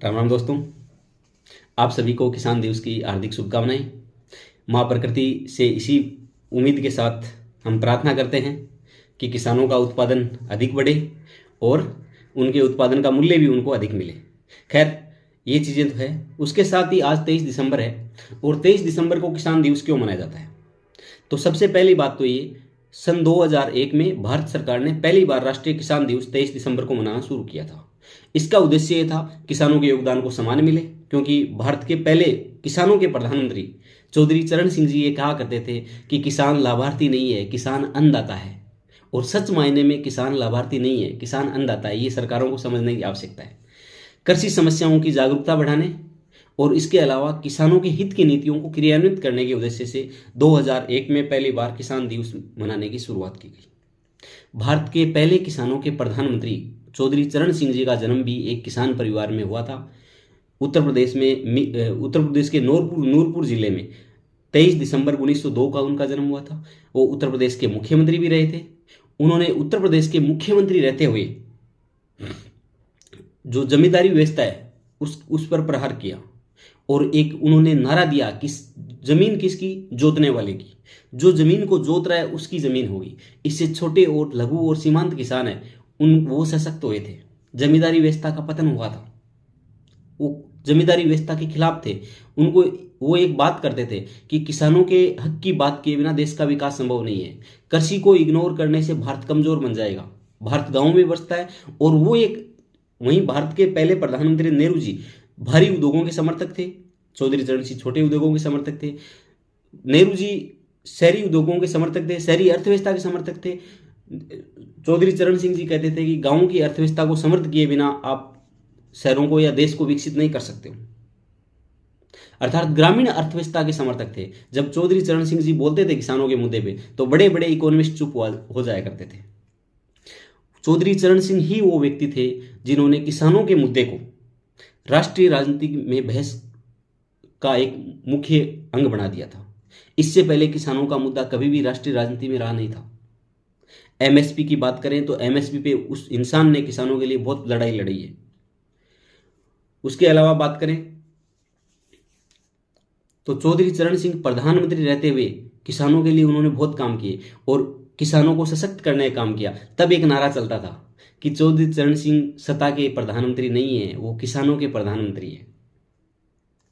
राम राम दोस्तों, आप सभी को किसान दिवस की हार्दिक शुभकामनाएं। माँ प्रकृति से इसी उम्मीद के साथ हम प्रार्थना करते हैं कि किसानों का उत्पादन अधिक बढ़े और उनके उत्पादन का मूल्य भी उनको अधिक मिले। खैर, ये चीज़ें तो है। उसके साथ ही आज 23 दिसंबर है और 23 दिसंबर को किसान दिवस क्यों मनाया जाता है? तो सबसे पहली बात तो ये, सन 2001 में भारत सरकार ने पहली बार राष्ट्रीय किसान दिवस 23 दिसंबर को मनाना शुरू किया था। इसका उद्देश्य ये था किसानों के योगदान को सम्मान मिले, क्योंकि भारत के पहले किसानों के प्रधानमंत्री चौधरी चरण सिंह जी ये कहा करते थे कि किसान लाभार्थी नहीं है, किसान अन्नदाता है। और सच मायने में किसान लाभार्थी नहीं है, किसान अन्नदाता है। ये सरकारों को समझने की आवश्यकता है। कृषि समस्याओं की जागरूकता बढ़ाने और इसके अलावा किसानों के हित की नीतियों को क्रियान्वित करने के उद्देश्य से 2001 में पहली बार किसान दिवस मनाने की शुरुआत की गई। भारत के पहले किसानों के प्रधानमंत्री चौधरी चरण सिंह जी का जन्म भी एक किसान परिवार में हुआ था। उत्तर प्रदेश के नूरपुर जिले में 23 दिसंबर 1902 का उनका जन्म हुआ था। वो उत्तर प्रदेश के मुख्यमंत्री भी रहे थे। उन्होंने उत्तर प्रदेश के मुख्यमंत्री रहते हुए जो जमींदारी व्यवस्था है उस पर प्रहार किया और एक उन्होंने नारा दिया कि जमीन किसकी? जोतने वाले की। जो जमीन को जोत रहा है उसकी जमीन होगी। इससे छोटे और लघु और सीमांत किसान है वो सशक्त हुए थे। जमींदारी व्यवस्था का पतन हुआ था। वो जमींदारी व्यवस्था के खिलाफ थे। उनको वो एक बात करते थे कि किसानों के हक की बात किए बिना देश का विकास संभव नहीं है। कृषि को इग्नोर करने से भारत कमजोर बन जाएगा। भारत गांव में बसता है। और वो एक वहीं भारत के पहले प्रधानमंत्री नेहरू जी भारी उद्योगों के समर्थक थे। चौधरी चरण सिंह छोटे उद्योगों के समर्थक थे। नेहरू जी शहरी उद्योगों के समर्थक थे, शहरी अर्थव्यवस्था के समर्थक थे। चौधरी चरण सिंह जी कहते थे कि गांवों की अर्थव्यवस्था को समृद्ध किए बिना आप शहरों को या देश को विकसित नहीं कर सकते हो। अर्थात ग्रामीण अर्थव्यवस्था के समर्थक थे। जब चौधरी चरण सिंह जी बोलते थे किसानों के मुद्दे पे तो बड़े बड़े इकोनॉमिस्ट चुप हो जाया करते थे। चौधरी चरण सिंह ही वो व्यक्ति थे जिन्होंने किसानों के मुद्दे को राष्ट्रीय राजनीति में बहस का एक मुख्य अंग बना दिया था। इससे पहले किसानों का मुद्दा कभी भी राष्ट्रीय राजनीति में रहा नहीं था। एमएसपी की बात करें तो एमएसपी पे उस इंसान ने किसानों के लिए बहुत लड़ाई लड़ी है। उसके अलावा बात करें तो चौधरी चरण सिंह प्रधानमंत्री रहते हुए किसानों के लिए उन्होंने बहुत काम किए और किसानों को सशक्त करने का काम किया। तब एक नारा चलता था कि चौधरी चरण सिंह सत्ता के प्रधानमंत्री नहीं है, वो किसानों के प्रधानमंत्री है।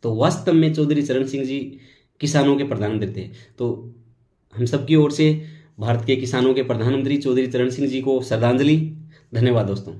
तो वास्तव में चौधरी चरण सिंह जी किसानों के प्रधानमंत्री थे। तो हम सबकी ओर से भारत के किसानों के प्रधानमंत्री चौधरी चरण सिंह जी को श्रद्धांजलि। धन्यवाद दोस्तों।